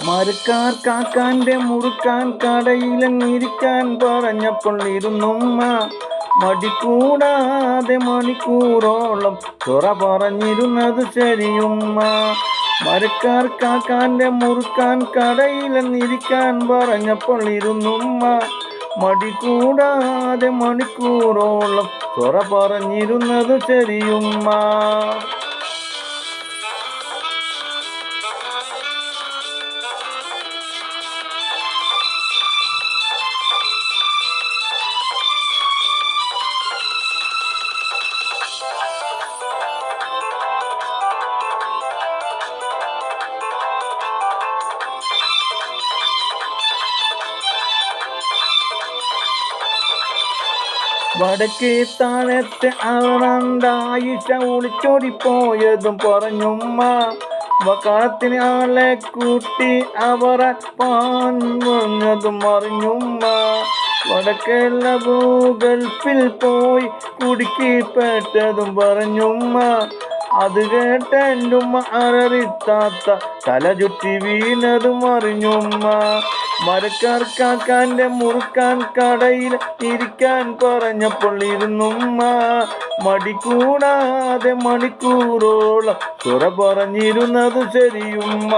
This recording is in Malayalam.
മരക്കാർ കാക്കാന്റെ മുറുക്കാൻ കടയിലങ്ങിരിക്കാൻ പറഞ്ഞപ്പോൾ ഇരുന്നുമ്മ മടിക്കൂടാതെ മണിക്കൂറോളം തുറ പറഞ്ഞിരുന്നത് ശരിയുമ്മ. മരക്കാർ കാക്കാന്റെ മുറുക്കാൻ കടയിലങ്ങിരിക്കാൻ പറഞ്ഞപ്പോൾ ഇരുന്നുമ്മ മടിക്കൂടാതെ മണിക്കൂറോളം തുറ പറഞ്ഞിരുന്നത് ശരിയുമ്മ. വടക്കേ താഴത്തെ ആറാണ്ടായിഷ ഒളിച്ചോടിപ്പോയതും പറഞ്ഞുമ്മ. വക്കാലത്തിന് ആളെ കൂട്ടി അവർ പാഞ്ഞതും അറിഞ്ഞുമ്മ. വടക്കേല ഗൾഫിൽ പോയി കുടുക്കിപ്പെട്ടതും പറഞ്ഞുമ്മ. അത് കേട്ട എൻ്റെ ഉമ്മ അലറിത്താത്ത തല ചുറ്റി വീണതും അറിഞ്ഞുമ്മ. മരക്കാർ കാക്കാന്റെ മുറുക്കാൻ കടയിൽ ഇരിക്കാൻ പറഞ്ഞപ്പോൾ ഇരുന്നുമ്മ മടിക്കൂടാതെ മണിക്കൂറോളം തുറ പറഞ്ഞിരുന്നത് ശരിയുമ്മ.